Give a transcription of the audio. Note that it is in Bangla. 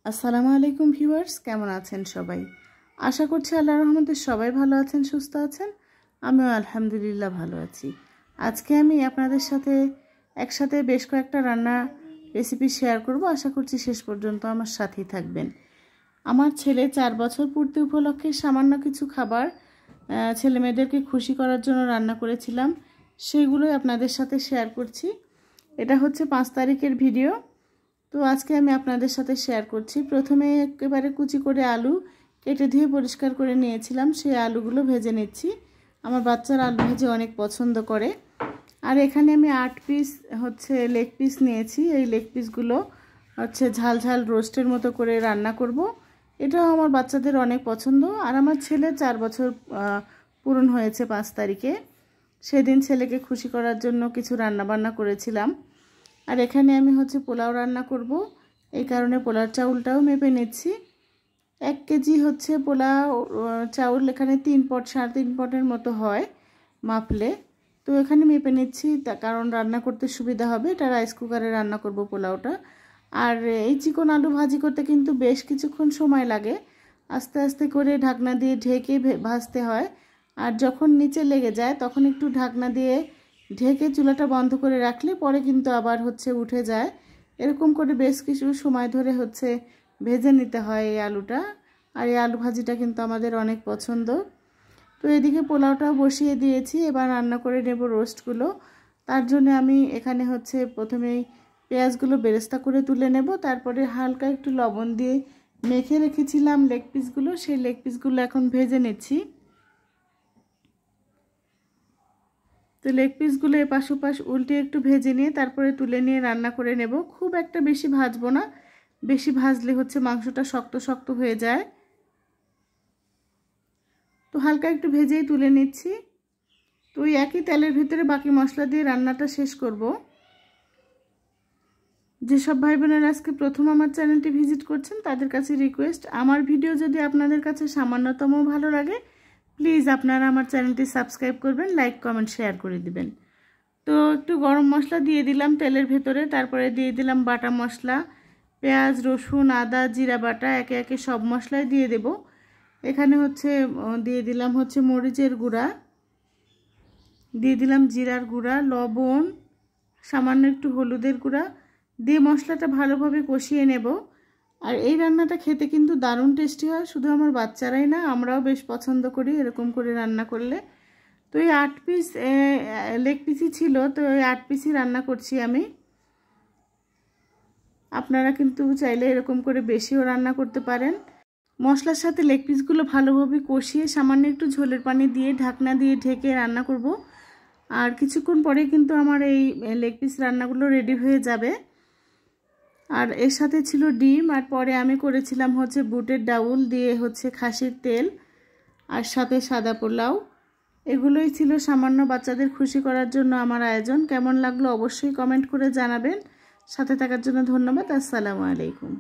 আসসালামু আলাইকুম ভিউয়ার্স, কেমন আছেন সবাই? আশা করছি আল্লাহর রহমতে সবাই ভালো আছেন, সুস্থ আছেন। আমিও আলহামদুলিল্লাহ ভালো আছি। আজকে আমি আপনাদের সাথে একসাথে বেশ কয়েকটা রান্না রেসিপি শেয়ার করব। আশা করছি শেষ পর্যন্ত আমার সাথেই থাকবেন। আমার ছেলে 4 বছর পূর্তি উপলক্ষে সামান্য কিছু খাবার ছেলে মেয়েদেরকে খুশি করার জন্য রান্না করেছিলাম, সেগুলোই আপনাদের সাথে শেয়ার করছি। এটা হচ্ছে 5 তারিখের ভিডিও। তো আজকে আমি আপনাদের সাথে শেয়ার করছি। প্রথমে একেবারে কুচি করে আলু কেটে ধুয়ে পরিষ্কার করে নিয়েছিলাম, সেই আলুগুলো ভেজে নিচ্ছি। আমার বাচ্চারা আলু ভেজে অনেক পছন্দ করে। আর এখানে আমি 8 পিস লেগ পিস নিয়েছি। এই লেগ পিসগুলো ঝাল ঝাল রোস্টের মতো করে রান্না করব। এটাও আমার বাচ্চাদের অনেক পছন্দ। আর আমার ছেলে 4 বছর পূরণ হয়েছে 5 তারিখে। সেদিন ছেলেকে খুশি করার জন্য কিছু রান্না বান্না করেছিলাম। আর এখানে আমি পোলাও রান্না করব, এই কারণে পোলার চাউলটাও মেপে নিচ্ছি। 1 কেজি পোলাও চাউল এখানে 3 পট 3.5 পটের মতো হয় মাপলে। তো এখানে মেপে নিচ্ছি, কারণ রান্না করতে সুবিধা হবে। এটা রাইস কুকারে রান্না করব পোলাওটা। আর এই চিকন আলু ভাজি করতে কিন্তু বেশ কিছুক্ষণ সময় লাগে। আস্তে আস্তে করে ঢাকনা দিয়ে ঢেকে ভাজতে হয়। আর যখন নিচে লেগে যায় তখন একটু ঢাকনা দিয়ে ঢেকে চুলাটা বন্ধ করে রাখলে পরে কিন্তু আবার উঠে যায়। এরকম করে বেশ কিছু সময় ধরে ভেজে নিতে হয় এই আলুটা। আর এই আলু ভাজিটা কিন্তু আমাদের অনেক পছন্দ। তো এদিকে পোলাওটাও বসিয়ে দিয়েছি। এবার রান্না করে নেব রোস্টগুলো। তার জন্য আমি এখানে প্রথমেই পেঁয়াজগুলো বেরেস্তা করে তুলে নেব। তারপরে হালকা একটু লবণ দিয়ে মেখে রেখেছিলাম লেগ পিসগুলো, সেই লেগ পিসগুলো এখন ভেজে নিচ্ছি। তো লেগ পিসগুলো এপাশ ওপাশ উল্টে একটু ভেজে নিয়ে তারপরে তুলে নিয়ে রান্না করে নেব। খুব একটা বেশি ভাজবো না, বেশি ভাজলে মাংসটা শক্ত শক্ত হয়ে যায়। তো হালকা একটু ভেজেই তুলে নিচ্ছি। তো ওই একই তেলের ভিতরে বাকি মশলা দিয়ে রান্নাটা শেষ করব। যেসব ভাই বোনেরা আজকে প্রথম আমার চ্যানেলটি ভিজিট করছেন তাদের কাছে রিকোয়েস্ট, আমার ভিডিও যদি আপনাদের কাছে সামান্যতম ভালো লাগে প্লিজ আপনারা আমার চ্যানেলটি সাবস্ক্রাইব করবেন, লাইক কমেন্ট শেয়ার করে দিবেন। তো একটু গরম মশলা দিয়ে দিলাম তেলের ভেতরে, তারপরে দিয়ে দিলাম বাটা মশলা, পেঁয়াজ রসুন আদা জিরা বাটা, একে একে সব মশলাই দিয়ে দেব। এখানে দিয়ে দিলাম মরিচের গুঁড়া, দিয়ে দিলাম জিরার গুঁড়া, লবণ, সামান্য একটু হলুদের গুঁড়া দিয়ে মশলাটা ভালোভাবে কষিয়ে নেব। আর এই রান্নাটা খেতে কিন্তু দারুণ টেস্টি হয়। শুধু আমার বাচ্চারাই না, আমরাও বেশ পছন্দ করি এরকম করে রান্না করলে। তো এই 8 পিস লেগ পিসই ছিল, তো এই 8 পিসই রান্না করছি আমি। আপনারা কিন্তু চাইলে এরকম করে বেশিও রান্না করতে পারেন। মশলার সাথে লেগ পিসগুলো ভালোভাবে কষিয়ে সামান্য একটু ঝোলের পানি দিয়ে ঢাকনা দিয়ে ঢেকে রান্না করব। আর কিছুক্ষণ পরে কিন্তু আমার এই লেগ পিস রান্নাগুলো রেডি হয়ে যাবে। আর এর সাথে ছিল ডিম, আর পরে আমি করেছিলাম বুটের ডাউল দিয়ে খাসির তেল, আর সাথে সাদা পোলাও। এগুলোই ছিল সামান্য বাচ্চাদের খুশি করার জন্য আমার আয়োজন। কেমন লাগলো অবশ্যই কমেন্ট করে জানাবেন। সাথে থাকার জন্য ধন্যবাদ। আসসালামু আলাইকুম।